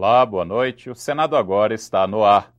Olá, boa noite. O Senado agora está no ar.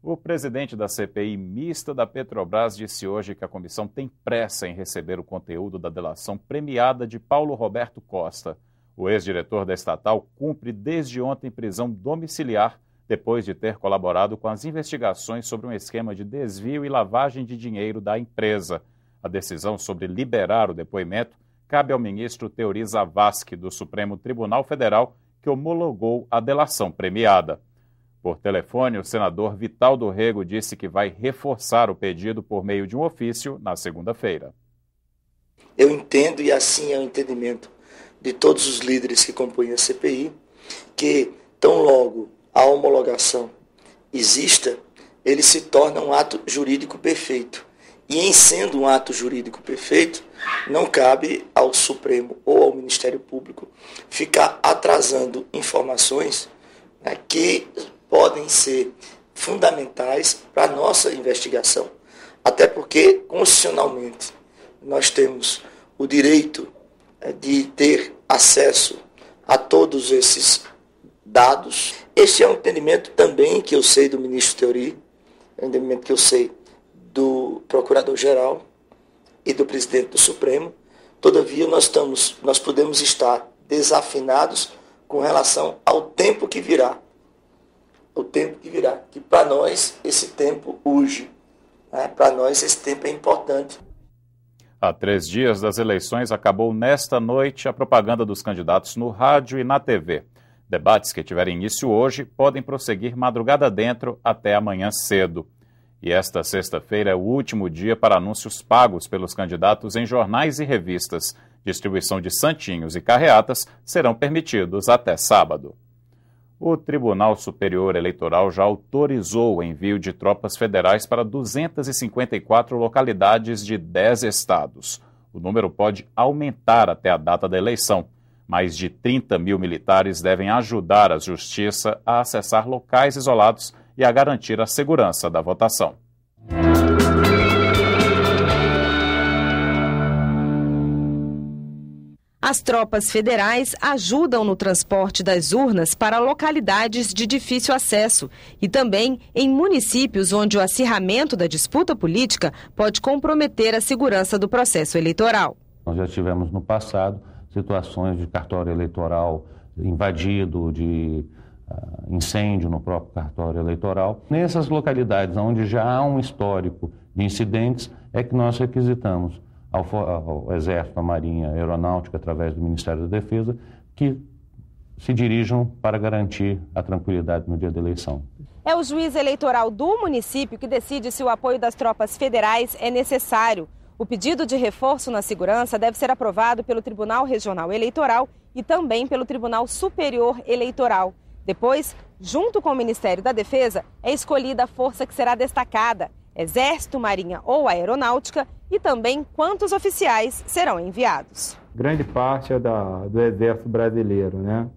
O presidente da CPI mista da Petrobras disse hoje que a comissão tem pressa em receber o conteúdo da delação premiada de Paulo Roberto Costa. O ex-diretor da estatal cumpre desde ontem prisão domiciliar depois de ter colaborado com as investigações sobre um esquema de desvio e lavagem de dinheiro da empresa. A decisão sobre liberar o depoimento cabe ao ministro Teori Zavascki, do Supremo Tribunal Federal, que homologou a delação premiada. Por telefone, o senador Vital do Rego disse que vai reforçar o pedido por meio de um ofício na segunda-feira. Eu entendo, e assim é o entendimento de todos os líderes que compõem a CPI, que tão logo a homologação exista, ele se torna um ato jurídico perfeito. E em sendo um ato jurídico perfeito, não cabe ao Supremo ou ao Ministério Público ficar atrasando informações, né, que podem ser fundamentais para a nossa investigação. Até porque, constitucionalmente, nós temos o direito de ter acesso a todos esses dados. Este é um entendimento também que eu sei do ministro Teori, é um entendimento que eu sei do Procurador-Geral e do Presidente do Supremo. Todavia, nós podemos estar desafinados com relação ao tempo que virá. O tempo que virá, que para nós esse tempo urge, né? Para nós esse tempo é importante. Há 3 dias das eleições, acabou nesta noite a propaganda dos candidatos no rádio e na TV. Debates que tiverem início hoje podem prosseguir madrugada dentro até amanhã cedo. E esta sexta-feira é o último dia para anúncios pagos pelos candidatos em jornais e revistas. Distribuição de santinhos e carreatas serão permitidos até sábado. O Tribunal Superior Eleitoral já autorizou o envio de tropas federais para 254 localidades de 10 estados. O número pode aumentar até a data da eleição. Mais de 30 mil militares devem ajudar a Justiça a acessar locais isolados e a garantir a segurança da votação. As tropas federais ajudam no transporte das urnas para localidades de difícil acesso e também em municípios onde o acirramento da disputa política pode comprometer a segurança do processo eleitoral. Nós já tivemos no passado situações de cartório eleitoral invadido, de incêndio no próprio cartório eleitoral. Nessas localidades onde já há um histórico de incidentes é que nós requisitamos ao Exército, à Marinha, à Aeronáutica, através do Ministério da Defesa, que se dirijam para garantir a tranquilidade no dia da eleição. É o juiz eleitoral do município que decide se o apoio das tropas federais é necessário. O pedido de reforço na segurança deve ser aprovado pelo Tribunal Regional Eleitoral e também pelo Tribunal Superior Eleitoral. Depois, junto com o Ministério da Defesa, é escolhida a força que será destacada, Exército, Marinha ou Aeronáutica, e também quantos oficiais serão enviados. Grande parte é do Exército Brasileiro, né?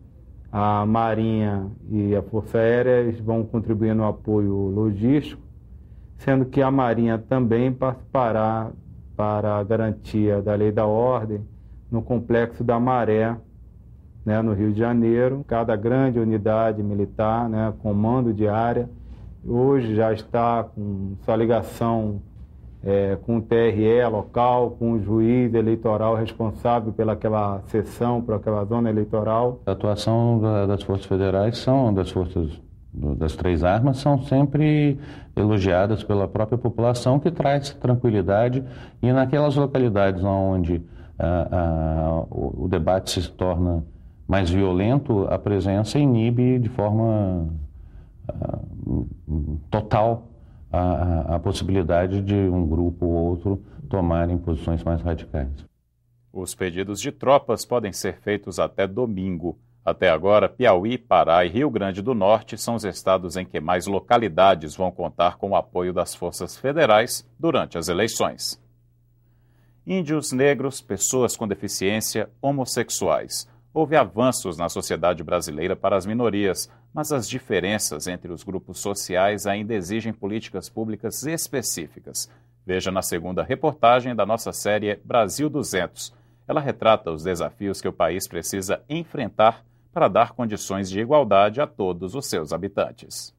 A Marinha e a Força Aérea vão contribuir no apoio logístico, sendo que a Marinha também participará para a garantia da lei da ordem no Complexo da Maré, né, no Rio de Janeiro. Cada grande unidade militar, né, comando de área, hoje já está com sua ligação com o TRE local, com o juiz eleitoral responsável pelaquela seção, por aquela zona eleitoral. A atuação das forças federais, das 3 armas, são sempre elogiadas pela própria população, que traz tranquilidade, e naquelas localidades onde o debate se torna mais violento, a presença inibe de forma total a possibilidade de um grupo ou outro tomarem posições mais radicais. Os pedidos de tropas podem ser feitos até domingo. Até agora, Piauí, Pará e Rio Grande do Norte são os estados em que mais localidades vão contar com o apoio das forças federais durante as eleições. Índios, negros, pessoas com deficiência, homossexuais. Houve avanços na sociedade brasileira para as minorias, mas as diferenças entre os grupos sociais ainda exigem políticas públicas específicas. Veja na segunda reportagem da nossa série Brasil 200. Ela retrata os desafios que o país precisa enfrentar para dar condições de igualdade a todos os seus habitantes.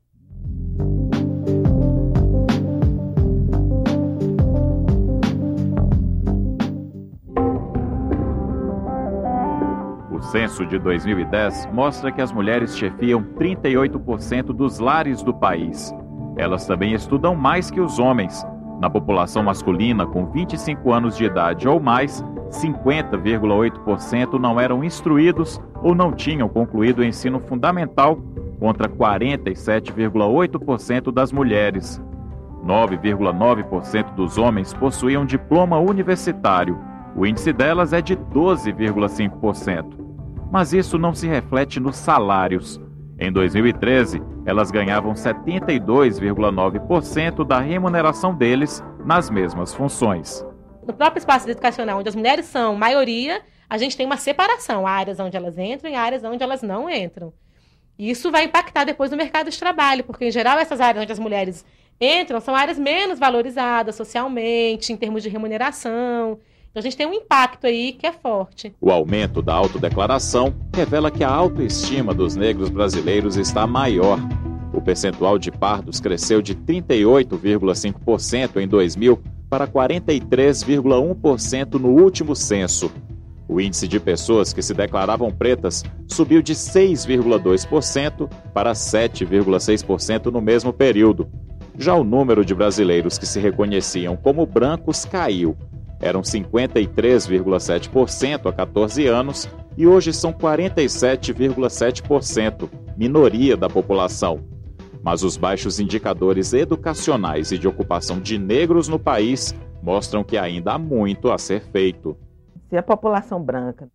O censo de 2010 mostra que as mulheres chefiam 38% dos lares do país. Elas também estudam mais que os homens. Na população masculina com 25 anos de idade ou mais, 50,8% não eram instruídos ou não tinham concluído o ensino fundamental, contra 47,8% das mulheres. 9,9% dos homens possuíam diploma universitário. O índice delas é de 12,5%. Mas isso não se reflete nos salários. Em 2013, elas ganhavam 72,9% da remuneração deles nas mesmas funções. No próprio espaço educacional, onde as mulheres são maioria, a gente tem uma separação, áreas onde elas entram e áreas onde elas não entram. E isso vai impactar depois no mercado de trabalho, porque, em geral, essas áreas onde as mulheres entram são áreas menos valorizadas socialmente, em termos de remuneração. Então a gente tem um impacto aí que é forte. O aumento da autodeclaração revela que a autoestima dos negros brasileiros está maior. O percentual de pardos cresceu de 38,5% em 2000 para 43,1% no último censo. O índice de pessoas que se declaravam pretas subiu de 6,2% para 7,6% no mesmo período. Já o número de brasileiros que se reconheciam como brancos caiu. Eram 53,7% há 14 anos e hoje são 47,7%, minoria da população. Mas os baixos indicadores educacionais e de ocupação de negros no país mostram que ainda há muito a ser feito. Se a população branca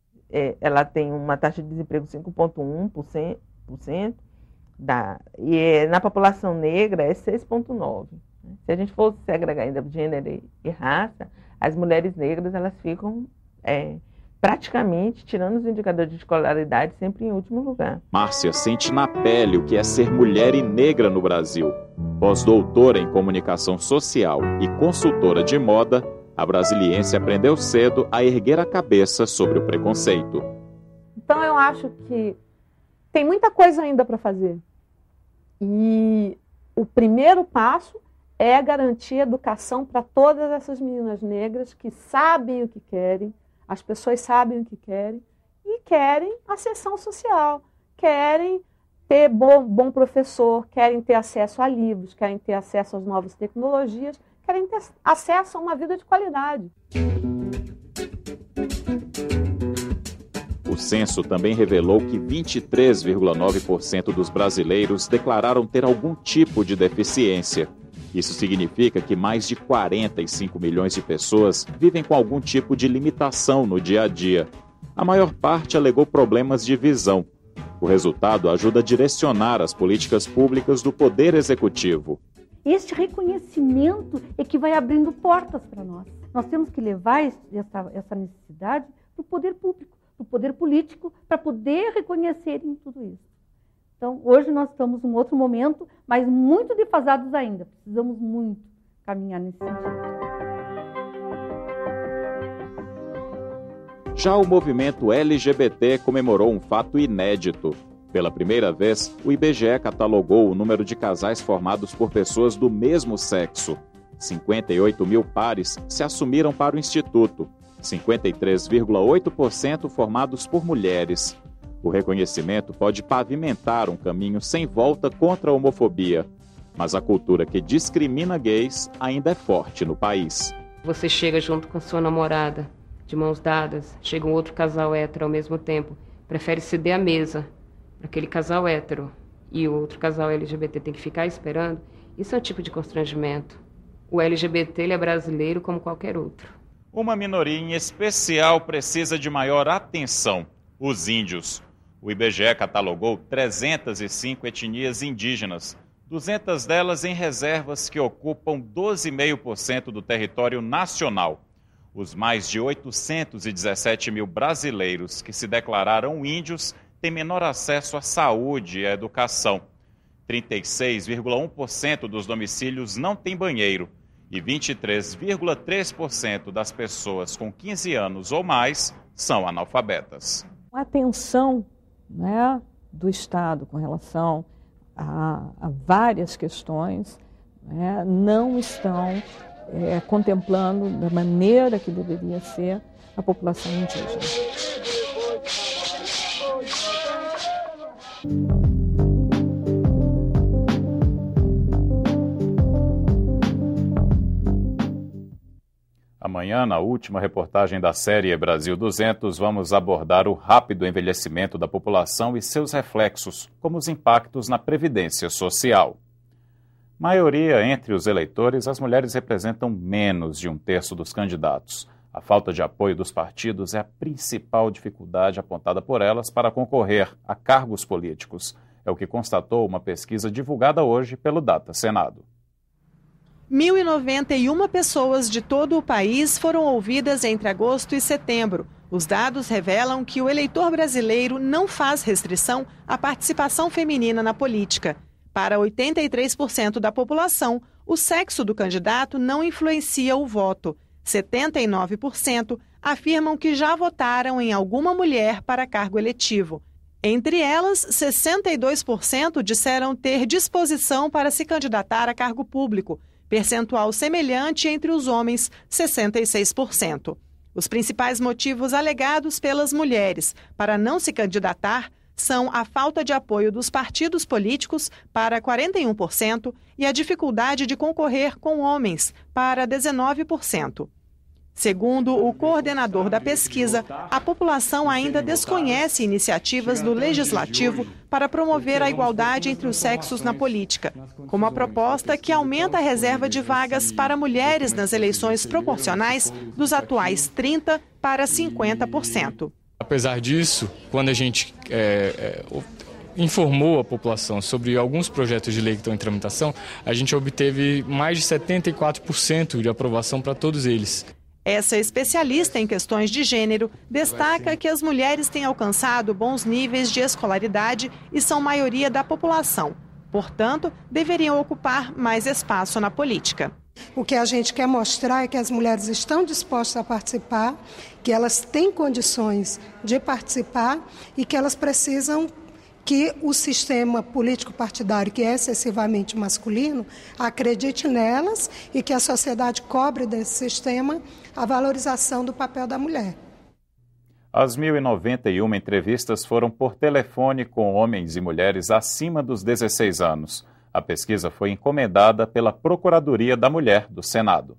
ela tem uma taxa de desemprego de 5,1%, e na população negra é 6,9%. Se a gente for segregar ainda gênero e raça, as mulheres negras elas ficam praticamente, tirando os indicadores de escolaridade, sempre em último lugar. Márcia sente na pele o que é ser mulher e negra no Brasil. Pós-doutora em comunicação social e consultora de moda, a brasiliense aprendeu cedo a erguer a cabeça sobre o preconceito. Então eu acho que tem muita coisa ainda para fazer. E o primeiro passo é garantir educação para todas essas meninas negras que sabem o que querem, as pessoas sabem o que querem e querem ascensão social, querem ter bom professor, querem ter acesso a livros, querem ter acesso às novas tecnologias, querem ter acesso a uma vida de qualidade. O censo também revelou que 23,9% dos brasileiros declararam ter algum tipo de deficiência. Isso significa que mais de 45 milhões de pessoas vivem com algum tipo de limitação no dia a dia. A maior parte alegou problemas de visão. O resultado ajuda a direcionar as políticas públicas do Poder Executivo. Este reconhecimento é que vai abrindo portas para nós. Nós temos que levar essa necessidade para o poder público, para o poder político, para poder reconhecer em tudo isso. Então, hoje nós estamos em outro momento, mas muito defasados ainda. Precisamos muito caminhar nesse sentido. Já o movimento LGBT comemorou um fato inédito. Pela primeira vez, o IBGE catalogou o número de casais formados por pessoas do mesmo sexo. 58 mil pares se assumiram para o Instituto, 53,8% formados por mulheres. O reconhecimento pode pavimentar um caminho sem volta contra a homofobia, mas a cultura que discrimina gays ainda é forte no país. Você chega junto com sua namorada, de mãos dadas, chega um outro casal hétero ao mesmo tempo, prefere ceder a mesa para aquele casal hétero e o outro casal LGBT tem que ficar esperando, isso é um tipo de constrangimento. O LGBT ele é brasileiro como qualquer outro. Uma minoria em especial precisa de maior atenção, os índios. O IBGE catalogou 305 etnias indígenas, 200 delas em reservas que ocupam 12,5% do território nacional. Os mais de 817 mil brasileiros que se declararam índios têm menor acesso à saúde e à educação. 36,1% dos domicílios não têm banheiro e 23,3% das pessoas com 15 anos ou mais são analfabetas. A atenção né, do Estado com relação a várias questões, né, não estão contemplando da maneira que deveria ser a população indígena. Amanhã, na última reportagem da série Brasil 200, vamos abordar o rápido envelhecimento da população e seus reflexos, como os impactos na previdência social. Maioria entre os eleitores, as mulheres representam menos de 1/3 dos candidatos. A falta de apoio dos partidos é a principal dificuldade apontada por elas para concorrer a cargos políticos. É o que constatou uma pesquisa divulgada hoje pelo Data Senado. 1.091 pessoas de todo o país foram ouvidas entre agosto e setembro. Os dados revelam que o eleitor brasileiro não faz restrição à participação feminina na política. Para 83% da população, o sexo do candidato não influencia o voto. 79% afirmam que já votaram em alguma mulher para cargo eletivo. Entre elas, 62% disseram ter disposição para se candidatar a cargo público, percentual semelhante entre os homens, 66%. Os principais motivos alegados pelas mulheres para não se candidatar são a falta de apoio dos partidos políticos, para 41%, e a dificuldade de concorrer com homens, para 19%. Segundo o coordenador da pesquisa, a população ainda desconhece iniciativas do Legislativo para promover a igualdade entre os sexos na política, como a proposta que aumenta a reserva de vagas para mulheres nas eleições proporcionais dos atuais 30% para 50%. Apesar disso, quando a gente informou a população sobre alguns projetos de lei que estão em tramitação, a gente obteve mais de 74% de aprovação para todos eles. Essa especialista em questões de gênero destaca que as mulheres têm alcançado bons níveis de escolaridade e são maioria da população. Portanto, deveriam ocupar mais espaço na política. O que a gente quer mostrar é que as mulheres estão dispostas a participar, que elas têm condições de participar e que elas precisam que o sistema político-partidário, que é excessivamente masculino, acredite nelas e que a sociedade cobre desse sistema a valorização do papel da mulher. As 1.091 entrevistas foram por telefone com homens e mulheres acima dos 16 anos. A pesquisa foi encomendada pela Procuradoria da Mulher do Senado.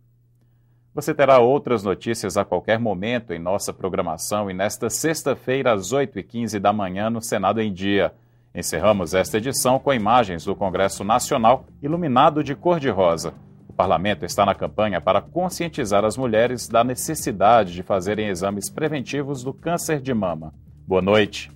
Você terá outras notícias a qualquer momento em nossa programação e nesta sexta-feira às 8h15 da manhã no Senado em Dia. Encerramos esta edição com imagens do Congresso Nacional iluminado de cor-de-rosa. O Parlamento está na campanha para conscientizar as mulheres da necessidade de fazerem exames preventivos do câncer de mama. Boa noite.